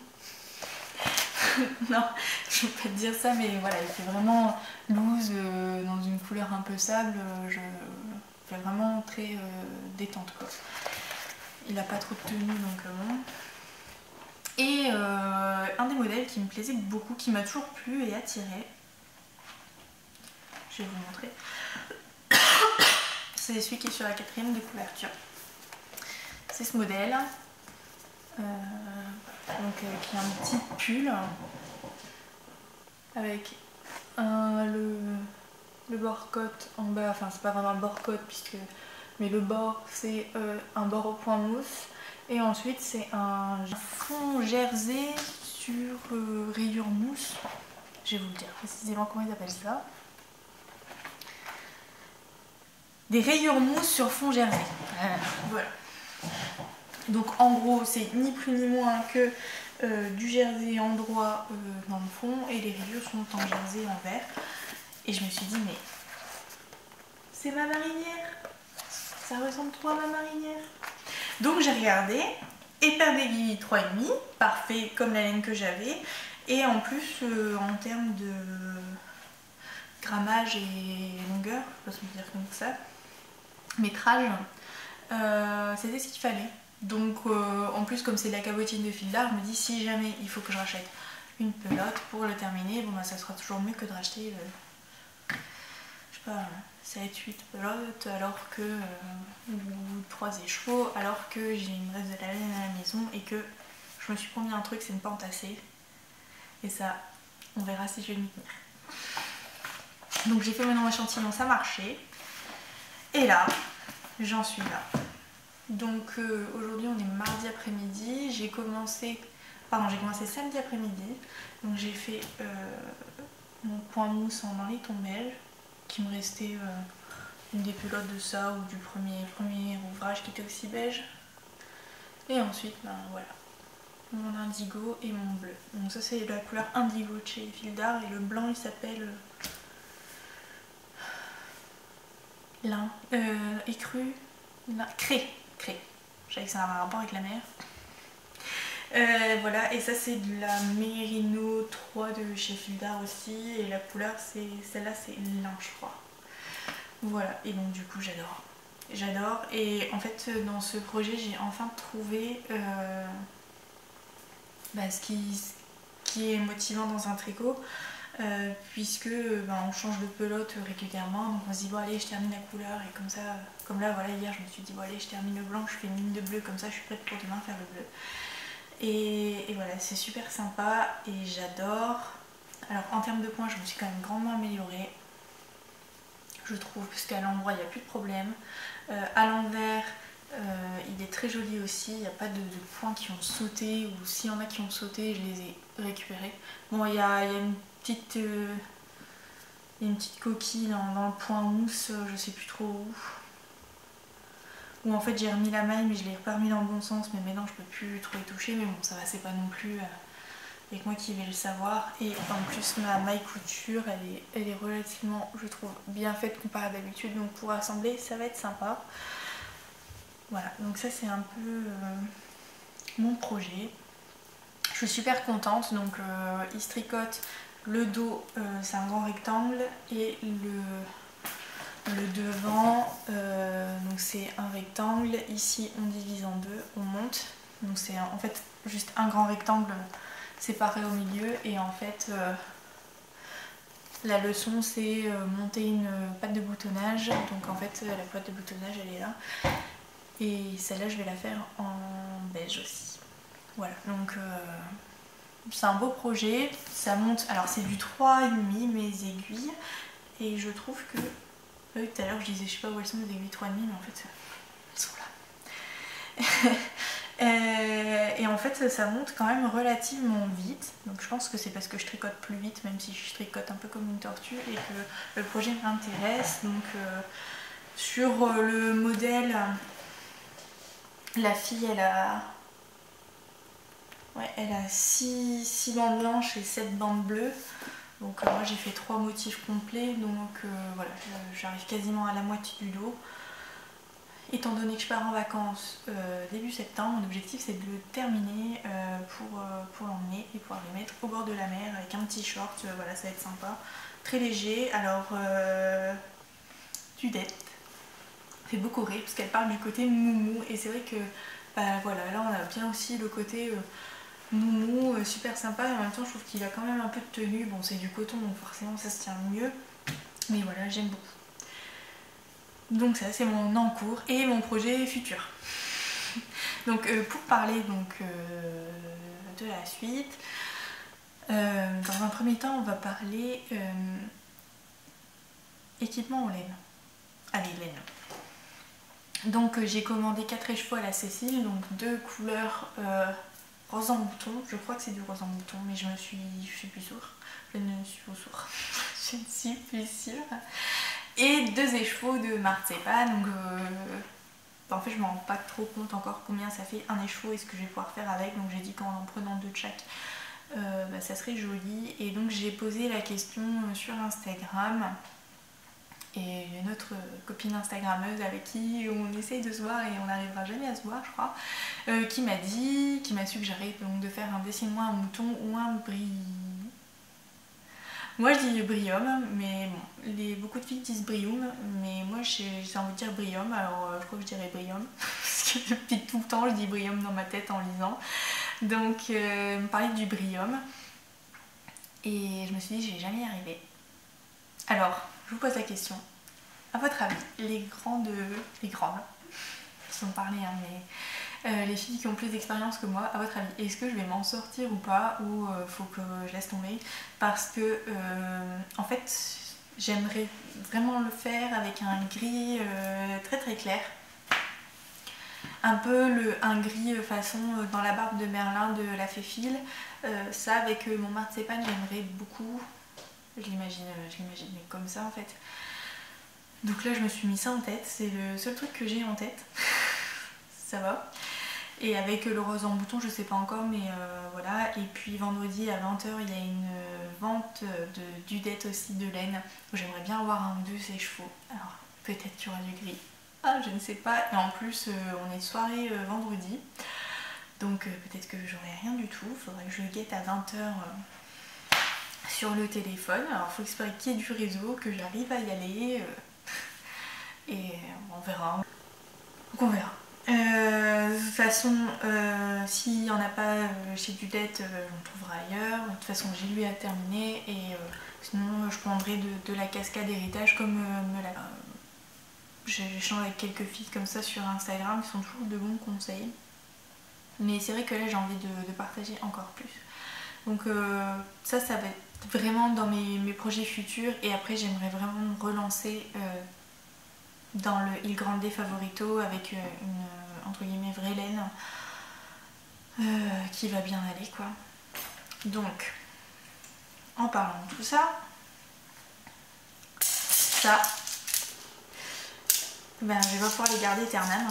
Non, je ne veux pas te dire ça, mais voilà, il fait vraiment loose dans une couleur un peu sable, il fait vraiment très détente quoi. Il n'a pas trop de tenue donc bon. Et un des modèles qui me plaisait beaucoup, qui m'a toujours plu et attiré, je vais vous montrer, c'est celui qui est sur la 4e de couverture. C'est ce modèle, qui a un petit pull avec le bord-côte en bas, enfin c'est pas vraiment un bord-côte mais le bord c'est un bord au point mousse. Et ensuite c'est un fond jersey sur rayure mousse. Je vais vous le dire précisément comment ils appellent ça. Des rayures mousse sur fond jersey. Voilà. Donc en gros c'est ni plus ni moins que du jersey en droit dans le fond et les rayures sont en jersey en vert. Et je me suis dit mais c'est ma marinière. Ça ressemble trop à ma marinière. Donc j'ai regardé, épaire d'aiguille 3,5, parfait comme la laine que j'avais. Et en plus, en termes de grammage et longueur, je ne sais pas si on peut dire comme ça, métrage, c'était ce qu'il fallait. Donc en plus comme c'est de la cabotine de fil d'art, je me dis si jamais il faut que je rachète une pelote pour le terminer, bon bah ça sera toujours mieux que de racheter, je sais pas, 7-8 pelotes alors que, ou 3 écheveaux, alors que j'ai une reste de la laine à la maison et que je me suis promis un truc, c'est ne pas entasser. Et ça, on verra si je vais m'y tenir. Donc j'ai fait mon échantillon, ça marchait. Et là, j'en suis là. Donc aujourd'hui on est mardi après-midi, j'ai commencé samedi après-midi. Donc j'ai fait mon point mousse en mari tombelle, qui me restait une des pelotes de ça ou du premier ouvrage qui était aussi beige. Et ensuite, ben voilà, mon indigo et mon bleu. Donc ça c'est la couleur indigo de chez Fil d'Art et le blanc il s'appelle écru, cré. Je savais que ça avait un rapport avec la mer. Voilà, et ça c'est de la Merino 3 de chez Fil d'Art aussi, et la couleur c'est celle-là, c'est lin je crois. Voilà, et donc du coup j'adore, et en fait dans ce projet j'ai enfin trouvé ce qui est motivant dans un tricot, puisque on change de pelote régulièrement, donc on se dit bon allez je termine la couleur, et comme ça, comme là voilà hier je me suis dit bon allez je termine le blanc, je fais une ligne de bleu, comme ça je suis prête pour demain faire le bleu. Et voilà, c'est super sympa et j'adore. Alors en termes de points je me suis quand même grandement améliorée, je trouve, parce qu'à l'endroit il n'y a plus de problème. À l'envers Il est très joli aussi, il n'y a pas de points qui ont sauté, ou s'il y en a qui ont sauté, je les ai récupérés. Bon, il y a une petite coquille dans le point mousse, je sais plus trop où. Où en fait j'ai remis la maille mais je l'ai pas remis dans le bon sens, mais maintenant je peux plus trop y toucher, mais bon ça va, c'est pas non plus avec moi qui vais le savoir. Et en plus ma maille couture elle est relativement, je trouve, bien faite comparée à d'habitude, donc pour assembler ça va être sympa. Voilà, donc ça c'est un peu mon projet. Je suis super contente, donc il se tricote, le dos c'est un grand rectangle et le devant, donc c'est un rectangle. Ici on divise en deux, on monte, donc c'est en fait juste un grand rectangle séparé au milieu. Et en fait la leçon c'est monter une patte de boutonnage, donc en fait la patte de boutonnage elle est là, et celle-là je vais la faire en beige aussi. Voilà, donc c'est un beau projet, ça monte, alors c'est du 3,5 mes aiguilles, et je trouve que oui, tout à l'heure je disais je sais pas où elles sont les aiguilles 3,5, mais en fait elles sont là. Et en fait ça monte quand même relativement vite, donc je pense que c'est parce que je tricote plus vite, même si je tricote un peu comme une tortue, et que le projet m'intéresse. Donc sur le modèle, la fille elle a 6 bandes blanches et 7 bandes bleues. Donc moi j'ai fait 3 motifs complets, donc voilà, j'arrive quasiment à la moitié du dos. Étant donné que je pars en vacances début septembre, mon objectif c'est de le terminer pour l'emmener et pouvoir le mettre au bord de la mer avec un petit short, voilà, ça va être sympa. Très léger. Alors Dudette fait beaucoup rire parce qu'elle parle du côté moumou, et c'est vrai que bah, voilà, là on a bien aussi le côté moumou, super sympa, et en même temps je trouve qu'il a quand même un peu de tenue. Bon c'est du coton donc forcément ça se tient mieux, mais voilà, j'aime beaucoup. Donc ça c'est mon en cours et mon projet futur. Donc pour parler donc, de la suite, dans un premier temps on va parler équipement en laine. Allez, laine. Donc j'ai commandé 4 écheveaux à la Cécile, donc 2 couleurs rose en bouton, je crois que c'est du rose en bouton, mais je suis plus sûre. Je ne suis pas sûre. Je ne suis plus sûre. Et 2 écheveaux de marzipan, donc en fait je me rends pas trop compte encore combien ça fait un écheveau et ce que je vais pouvoir faire avec, donc j'ai dit qu'en prenant 2 de chaque bah, ça serait joli. Et donc j'ai posé la question sur Instagram, et une autre copine instagrammeuse avec qui on essaye de se voir et on n'arrivera jamais à se voir je crois, qui m'a suggéré donc de faire un dessine-moi un mouton ou un moi je dis Brium, mais bon, beaucoup de filles disent Brium, mais moi j'ai envie de dire Brium, alors je crois que je dirais Brium, parce que depuis tout le temps je dis Brium dans ma tête en lisant. Donc me parlait du Brium, et je me suis dit je vais jamais y arriver. Alors, je vous pose la question, à votre avis, les grandes, sans parler hein, mais les filles qui ont plus d'expérience que moi, à votre avis, est-ce que je vais m'en sortir ou pas, ou faut que je laisse tomber? Parce que en fait j'aimerais vraiment le faire avec un gris très très clair, un peu un gris façon dans la barbe de Merlin de la Féfile. Ça avec mon marzipan j'aimerais beaucoup, je l'imagine mais comme ça en fait. Donc là je me suis mis ça en tête, c'est le seul truc que j'ai en tête. Ça va. Et avec le rose en bouton je sais pas encore, mais voilà. Et puis vendredi à 20 h il y a une vente de Dudette aussi de laine. J'aimerais bien avoir un ou deux de ces chevaux. Alors peut-être qu'il y aura du gris. Ah je ne sais pas. Et en plus on est soirée vendredi. Donc peut-être que j'aurai rien du tout. Faudrait que je guette à 20 h sur le téléphone. Alors il faut espérer qu'il y ait du réseau, que j'arrive à y aller. Et on verra. Donc on verra. De toute façon, s'il n'y en a pas chez Dudette, j'en trouverai ailleurs. De toute façon, j'ai lu à terminer, et sinon je prendrai de la cascade héritage comme me l'a. J'échange avec quelques filles comme ça sur Instagram qui sont toujours de bons conseils. Mais c'est vrai que là j'ai envie de partager encore plus. Donc ça va être vraiment dans mes projets futurs, et après j'aimerais vraiment me relancer dans le Il Grande Favorito avec entre guillemets vraie laine qui va bien aller quoi. Donc en parlant de tout ça, ben, je vais pas pouvoir les garder éternellement.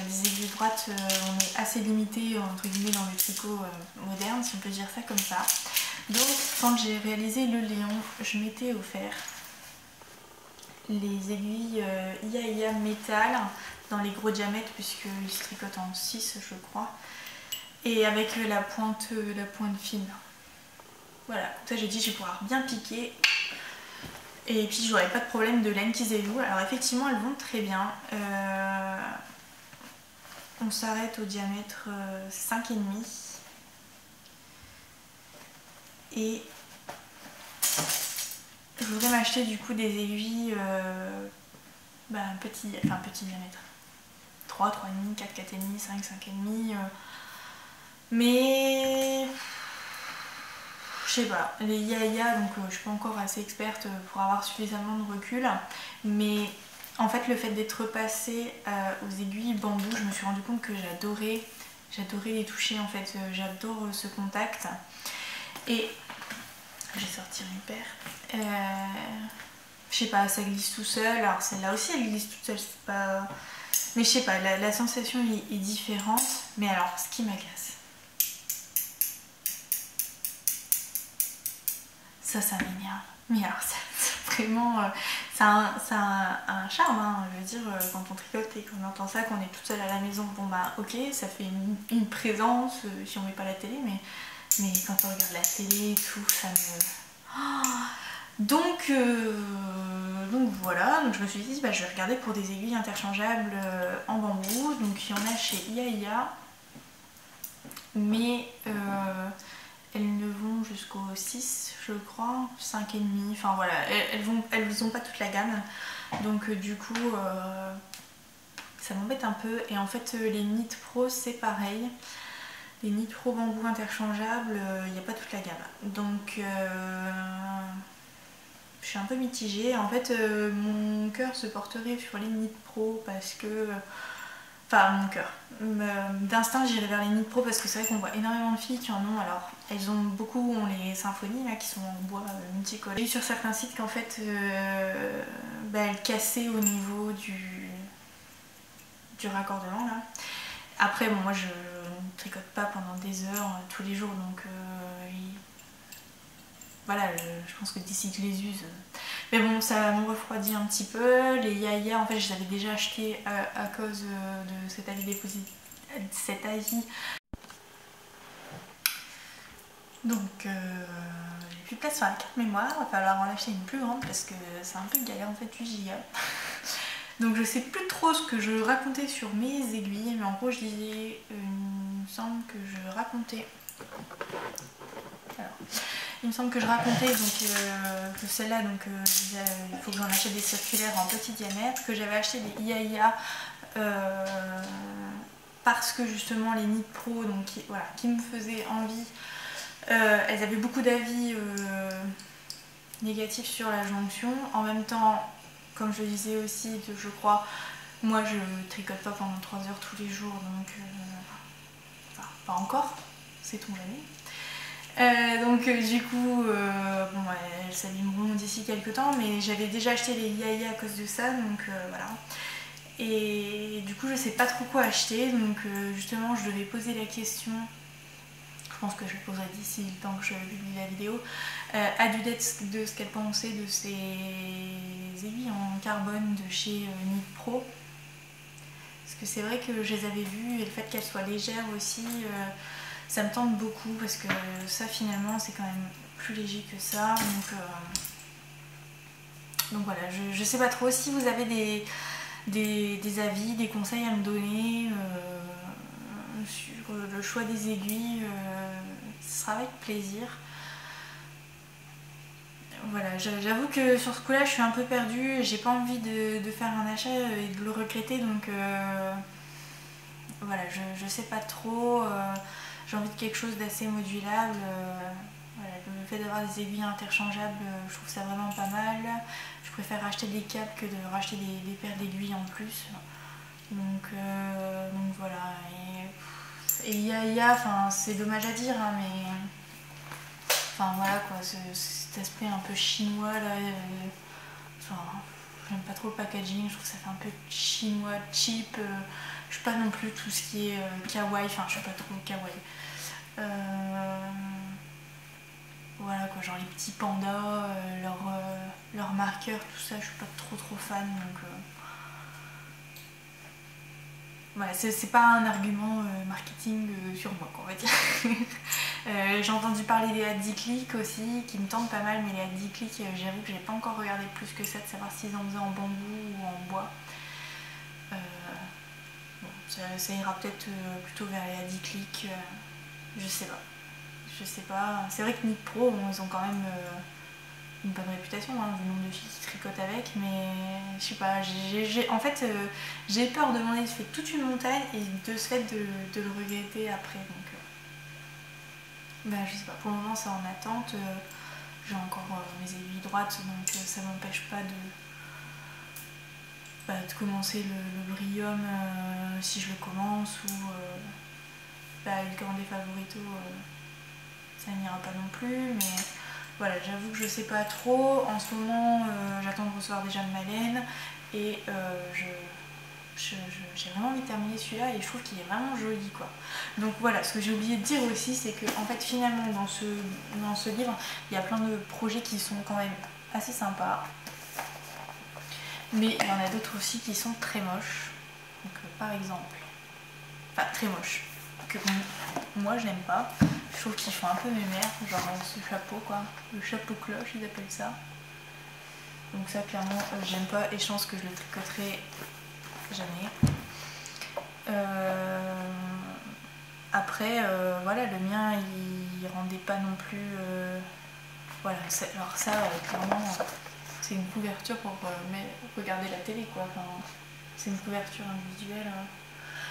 Les aiguilles droites, on est assez limité entre guillemets dans le tricot moderne, si on peut dire ça comme ça. Donc quand j'ai réalisé le Léon, je m'étais offert les aiguilles Ia métal dans les gros diamètres, puisqu'ils se tricotent en 6 je crois, et avec la pointe fine. Voilà, comme ça j'ai dit je vais pouvoir bien piquer. Et puis j'aurais pas de problème de laine qui se dévoue. Alors effectivement elles vont très bien. On s'arrête au diamètre 5,5. Et je voudrais m'acheter du coup des aiguilles petit diamètre. 3, 3,5, 4, 4,5, 5, 5,5. Mais je sais pas, les Ia, donc je suis pas encore assez experte pour avoir suffisamment de recul, mais en fait le fait d'être passée aux aiguilles bambou, je me suis rendu compte que j'adorais les toucher en fait, j'adore ce contact. Et je vais sortir une paire. Je sais pas, ça glisse tout seul, alors celle-là aussi elle glisse toute seule, c'est pas... Mais je sais pas, la sensation est différente, mais alors ce qui m'agace, ça m'énerve. Mais alors ça vraiment, ça a un charme, hein. Je veux dire, quand on tricote et qu'on entend ça, qu'on est toute seule à la maison, bon bah ok, ça fait une présence, si on met pas la télé, mais quand on regarde la télé et tout, ça me... Oh, donc voilà, donc je me suis dit, bah, je vais regarder pour des aiguilles interchangeables en bambou. Donc il y en a chez Ia, mais elles ne vont jusqu'au 6 je crois, 5,5, enfin voilà, elles ont pas toute la gamme. Donc du coup ça m'embête un peu. Et en fait les Knit Pro c'est pareil. Les Knit Pro bambou interchangeables, il n'y a pas toute la gamme. Donc je suis un peu mitigée. En fait mon cœur se porterait sur les Knit Pro parce que... Enfin mon cœur. D'instinct j'irais vers les Knit Pro parce que c'est vrai qu'on voit énormément de filles qui en ont. Alors elles ont beaucoup, ont les symphonies là qui sont en bois multicolore. J'ai vu sur certains sites qu'en fait elles cassaient au niveau du raccordement là. Après bon moi je ne tricote pas pendant des heures tous les jours, donc voilà, je pense que d'ici que je les use. Mais bon, ça me refroidit un petit peu. Les Ia, en fait, je les avais déjà achetés à cause de cet avis Donc, j'ai plus de place sur la carte mémoire. Il va falloir en acheter une plus grande parce que c'est un peu galère en fait, 8 gigas. Donc, je sais plus trop ce que je racontais sur mes aiguilles, mais en gros, je disais, il me semble que je racontais. Alors, il me semble que je racontais donc, que celle-là, donc il faut que j'en achète des circulaires en petit diamètre, que j'avais acheté des Ia parce que justement les Knit Pro, donc qui me faisaient envie, elles avaient beaucoup d'avis négatifs sur la jonction. En même temps, comme je le disais aussi, je crois, moi je tricote pas pendant 3 heures tous les jours, donc enfin, pas encore, sait-on jamais. Donc du coup, bon, elles s'abîmeront d'ici quelques temps, mais j'avais déjà acheté les Ia à cause de ça, donc voilà. Et du coup je sais pas trop quoi acheter, donc justement je devais poser la question, je pense que je le poserai d'ici le temps que je publie la vidéo, à Dudette de ce qu'elle pensait de ces aiguilles en carbone de chez Knit Pro. Parce que c'est vrai que je les avais vues et le fait qu'elles soient légères aussi, ça me tente beaucoup parce que ça finalement c'est quand même plus léger que ça. Donc voilà, je sais pas trop si vous avez des avis, des conseils à me donner sur le choix des aiguilles, ce sera avec plaisir. Voilà, j'avoue que sur ce coup là je suis un peu perdue, j'ai pas envie de faire un achat et de le regretter, donc voilà, je sais pas trop, j'ai envie de quelque chose d'assez modulable. Voilà, le fait d'avoir des aiguilles interchangeables, je trouve ça vraiment pas mal. Je préfère acheter des câbles que de racheter des paires d'aiguilles en plus. Donc voilà. Et il y a enfin, c'est dommage à dire, hein, mais enfin voilà quoi, cet aspect un peu chinois là. Enfin, j'aime pas trop le packaging, je trouve que ça fait un peu chinois, cheap. Je suis pas non plus tout ce qui est kawaii, enfin je suis pas trop kawaii. Voilà quoi, genre les petits pandas, leurs marqueurs, tout ça, je suis pas trop fan, donc voilà, c'est pas un argument marketing sur moi, quoi, on va dire. J'ai entendu parler des hats Diclic aussi, qui me tentent pas mal, mais les hats Diclic, j'avoue que j'ai pas encore regardé plus que ça, de savoir s'ils en faisaient en bambou ou en bois. Bon, ça ira peut-être plutôt vers les hats Diclic, je sais pas. Je sais pas. C'est vrai que Knit Pro, ils ont quand même une bonne réputation, hein, vu le nombre de filles qui tricotent avec, mais je sais pas. En fait, j'ai peur de demander de faire toute une montagne et de ce fait de le regretter après. Donc, je sais pas. Pour le moment, c'est en attente. J'ai encore mes aiguilles droites, donc ça m'empêche pas de commencer le Brillium si je le commence, ou le Grande Favorito. Ça n'ira pas non plus, mais voilà, j'avoue que je sais pas trop. En ce moment, j'attends de recevoir déjà de ma laine et j'ai vraiment envie de terminer celui-là et je trouve qu'il est vraiment joli, quoi. Donc voilà, ce que j'ai oublié de dire aussi, c'est que en fait finalement dans ce livre, il y a plein de projets qui sont quand même assez sympas, mais il y en a d'autres aussi qui sont très moches. Donc par exemple, enfin très moches, que moi je n'aime pas. Je trouve qu'ils font un peu mémère, genre ce chapeau, quoi, le chapeau cloche ils appellent ça. Donc ça clairement j'aime pas et je pense que je le tricoterai jamais. Après voilà, le mien il rendait pas non plus voilà, alors ça clairement c'est une couverture pour regarder la télé, quoi. Enfin, c'est une couverture individuelle.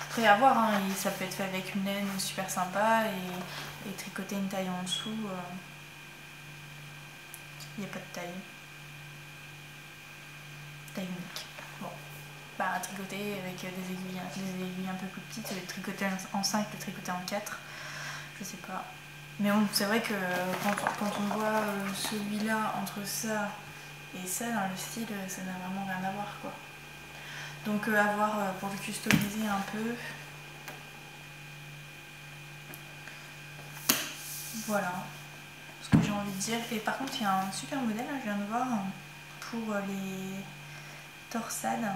Après à voir, hein, ça peut être fait avec une laine super sympa et tricoter une taille en dessous. Il n'y a pas de taille. Taille unique. Bon. Tricoter avec des aiguilles un peu plus petites, le tricoter en 5, le tricoter en 4. Je sais pas. Mais bon, c'est vrai que quand on voit celui-là entre ça et ça dans le style, ça n'a vraiment rien à voir, quoi. Donc à voir pour le customiser un peu. Voilà ce que j'ai envie de dire. Et par contre, il y a un super modèle, là, je viens de voir, pour les torsades.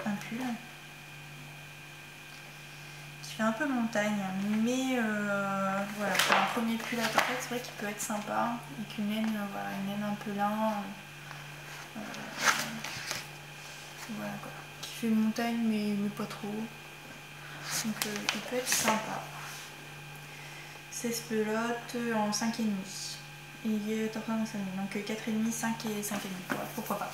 Un pull qui fait un peu montagne, mais voilà, pour un premier pull à torsade, c'est vrai qu'il peut être sympa, avec une laine, voilà, une laine un peu lin. Voilà quoi, qui fait montagne mais pas trop. Donc il peut être sympa. 16 pelotes en 5,5. Il est torsion en 5,5. Donc 4,5, 5 et 5,5. Voilà, pourquoi pas.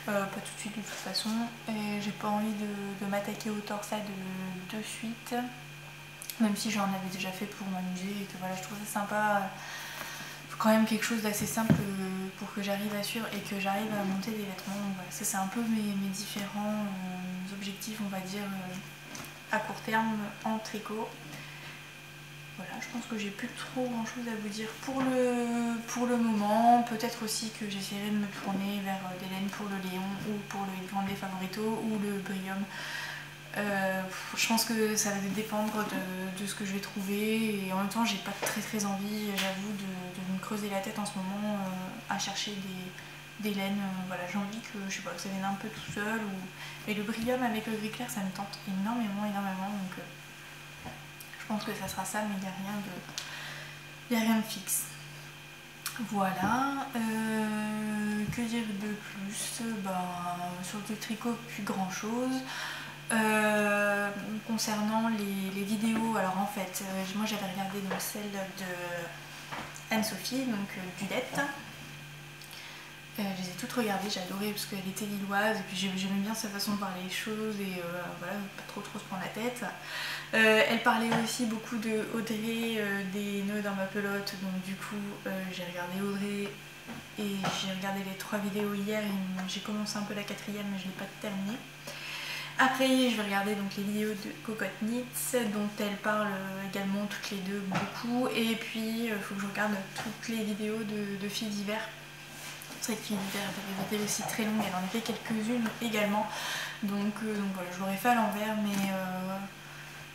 Pas tout de suite de toute façon. Et j'ai pas envie de m'attaquer au torsade de suite. Même si j'en avais déjà fait pour m'amuser et que voilà, je trouve ça sympa. Faut quand même quelque chose d'assez simple pour que j'arrive à suivre et que j'arrive à monter des vêtements. Donc voilà, ça c'est un peu mes différents objectifs, on va dire, à court terme en tricot. Voilà, je pense que j'ai plus trop grand chose à vous dire pour le moment. Peut-être aussi que j'essaierai de me tourner vers des laines pour le Léon ou pour le Grande Favorito ou le Brillium. Je pense que ça va dépendre de ce que je vais trouver et en même temps j'ai pas très envie, j'avoue, de me creuser la tête en ce moment à chercher des laines. Voilà, j'ai envie que, je sais pas, que ça vienne un peu tout seul. Et le Brillium avec le gris clair, ça me tente énormément, donc je pense que ça sera ça, mais il n'y a rien de fixe. Voilà, que dire de plus? Sur le tricot, plus grand chose. Concernant les vidéos, alors en fait, moi j'avais regardé donc celle de Anne-Sophie, donc Dudette. Je les ai toutes regardées, j'ai adoré parce qu'elle était lilloise et puis j'aimais bien sa façon de voir les choses et voilà, pas trop se prendre la tête. Elle parlait aussi beaucoup de Audrey, des nœuds dans ma pelote, donc du coup j'ai regardé Audrey et j'ai regardé les 3 vidéos hier et j'ai commencé un peu la 4e mais je l'ai pas terminée. Après je vais regarder donc les vidéos de Cocotte Knits dont elle parle également toutes les deux beaucoup, et puis il faut que je regarde toutes les vidéos de Filles d'hiver. C'est vrai que Filles d'hiver avait été aussi très longue, elle en a fait quelques-unes également, donc voilà, je l'aurais fait à l'envers, mais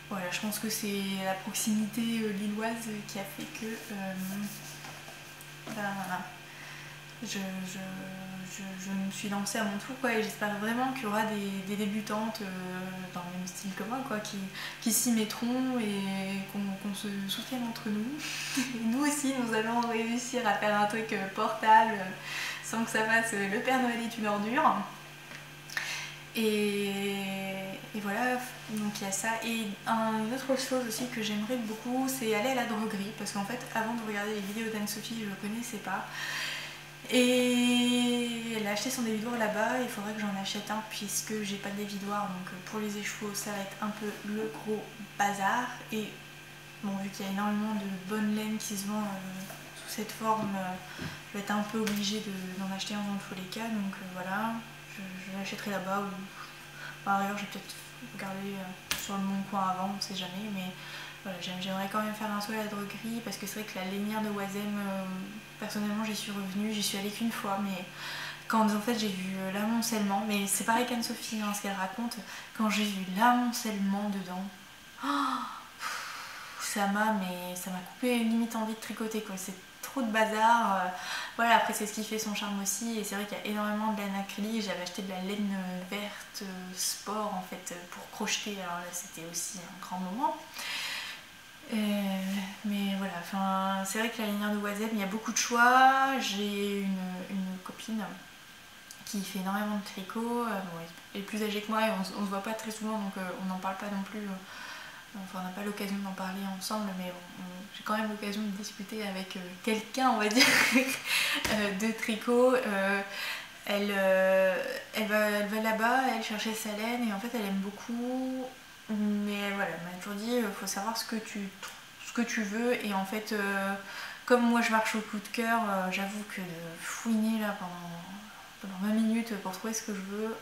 voilà, je pense que c'est la proximité lilloise qui a fait que ben, voilà, je me suis lancée à mon tour quoi, et j'espère vraiment qu'il y aura des débutantes dans le même style que moi quoi, qui s'y mettront et qu'on se soutienne entre nous. Et nous aussi nous allons réussir à faire un truc portable sans que ça fasse le Père Noël est une ordure. Et voilà, donc il y a ça. Et une autre chose aussi que j'aimerais beaucoup, c'est aller à la droguerie, parce qu'en fait avant de regarder les vidéos d'Anne-Sophie je ne connaissais pas. Et elle a acheté son dévidoir là-bas, il faudrait que j'en achète un puisque j'ai pas de dévidoir, donc pour les écheveaux ça va être un peu le gros bazar. Et bon, vu qu'il y a énormément de bonne laine qui se vend sous cette forme, je vais être un peu obligée d'en acheter un dans tous les cas, donc voilà, je l'achèterai là-bas, ou par ailleurs je vais peut-être regarder sur le Bon Coin avant, on sait jamais, mais voilà, j'aimerais quand même faire un saut à la droguerie parce que c'est vrai que la lainière de Oisem, personnellement j'y suis revenue, j'y suis allée qu'une fois, mais quand en fait j'ai vu l'amoncellement, mais c'est pareil qu'Anne-Sophie, hein, ce qu'elle raconte, quand j'ai vu l'amoncellement dedans, oh, ça m'a coupé limite envie de tricoter quoi, c'est trop de bazar. Voilà, après c'est ce qui fait son charme aussi, et c'est vrai qu'il y a énormément de laine acrylique. J'avais acheté de la laine verte sport en fait pour crocheter, alors là c'était aussi un grand moment. Mais voilà, enfin, c'est vrai que la lainière de Oisem, il y a beaucoup de choix. J'ai une copine qui fait énormément de tricot, bon, elle est plus âgée que moi et on se voit pas très souvent, donc on n'en parle pas non plus. Enfin, on n'a pas l'occasion d'en parler ensemble, mais j'ai quand même l'occasion de discuter avec quelqu'un, on va dire, de tricot. Elle va là-bas, elle cherchait sa laine et en fait elle aime beaucoup, mais voilà, elle m'a toujours dit il faut savoir ce que tu veux, et en fait comme moi je marche au coup de cœur, j'avoue que de fouiner là pendant 20 minutes pour trouver ce que je veux,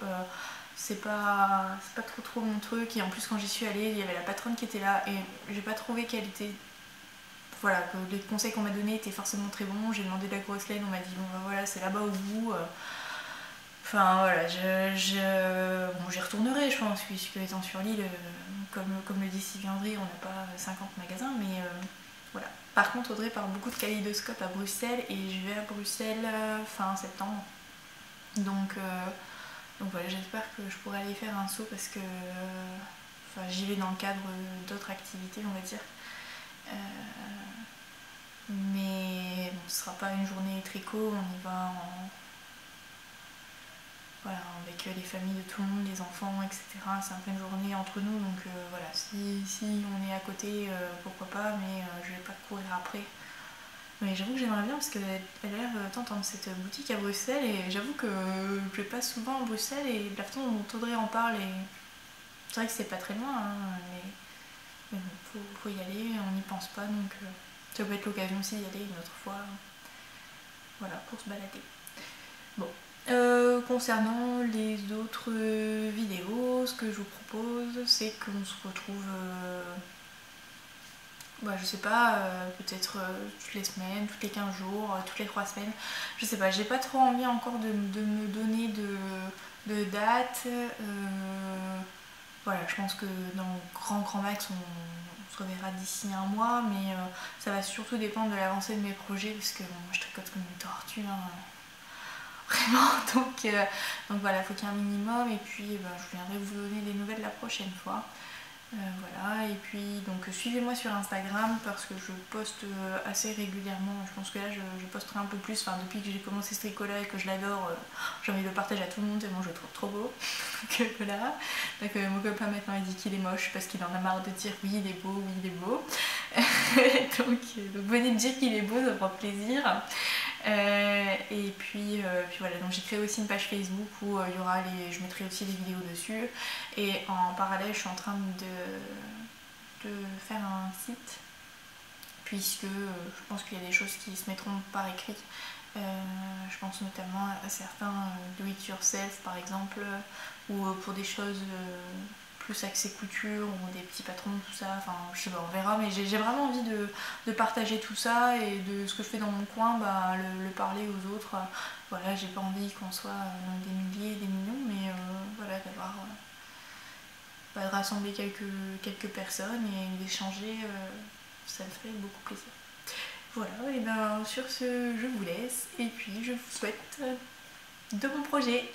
c'est pas trop mon truc. Et en plus quand j'y suis allée il y avait la patronne qui était là et j'ai pas trouvé qu'elle était, voilà, que les conseils qu'on m'a donnés étaient forcément très bons. J'ai demandé de la grosse laine, on m'a dit bon bah voilà c'est là-bas au bout. Enfin voilà, bon, j'y retournerai je pense, puisque étant sur l'île, comme le dit Sylvie André, on n'a pas 50 magasins, mais voilà. Par contre Audrey parle beaucoup de kaléidoscope à Bruxelles et je vais à Bruxelles fin septembre. Donc voilà, j'espère que je pourrai aller faire un saut parce que enfin, j'y vais dans le cadre d'autres activités on va dire. Mais bon, ce sera pas une journée tricot, on y va voilà, avec les familles de tout le monde, les enfants, etc. C'est un peu une journée entre nous, donc voilà, si on est à côté, pourquoi pas, mais je vais pas courir après. Mais j'avoue que j'aimerais bien parce qu'elle a l'air tentante cette boutique à Bruxelles, et j'avoue que je passe souvent à Bruxelles et la façon dont Audrey en parle, et c'est vrai que c'est pas très loin, hein, mais bon, faut y aller, on n'y pense pas, donc ça peut être l'occasion aussi d'y aller une autre fois, voilà, pour se balader. Bon. Concernant les autres vidéos, ce que je vous propose, c'est qu'on se retrouve, je sais pas, peut-être toutes les semaines, toutes les 15 jours, toutes les 3 semaines, je sais pas, j'ai pas trop envie encore de me donner de date. Voilà, je pense que dans le grand max, on se reverra d'ici un mois, mais ça va surtout dépendre de l'avancée de mes projets, parce que bon, je tricote comme une tortue, hein, vraiment, donc voilà, il faut qu'il y ait un minimum, et puis je viendrai vous donner des nouvelles la prochaine fois. Voilà, et puis donc suivez-moi sur Instagram parce que je poste assez régulièrement. Je pense que là je posterai un peu plus, enfin depuis que j'ai commencé ce tricot là et que je l'adore, j'ai envie de le partager à tout le monde tellement je le trouve trop beau. Donc voilà, donc mon copain maintenant il dit qu'il est moche parce qu'il en a marre de dire oui il est beau, oui il est beau. donc venez me dire qu'il est beau, ça me fera plaisir. Et puis voilà, donc j'ai créé aussi une page Facebook où il y aura je mettrai aussi des vidéos dessus, et en parallèle je suis en train de faire un site puisque je pense qu'il y a des choses qui se mettront par écrit Je pense notamment à certains do it yourself par exemple, ou pour des choses plus axées couture ou des petits patrons, tout ça, enfin je sais pas, on verra, mais j'ai vraiment envie de partager tout ça et de ce que je fais dans mon coin, le parler aux autres. Voilà, j'ai pas envie qu'on soit des milliers, des millions, mais voilà, d'avoir de rassembler quelques personnes et d'échanger, ça me ferait beaucoup plaisir. Voilà, et ben sur ce, je vous laisse et puis je vous souhaite de bons projets.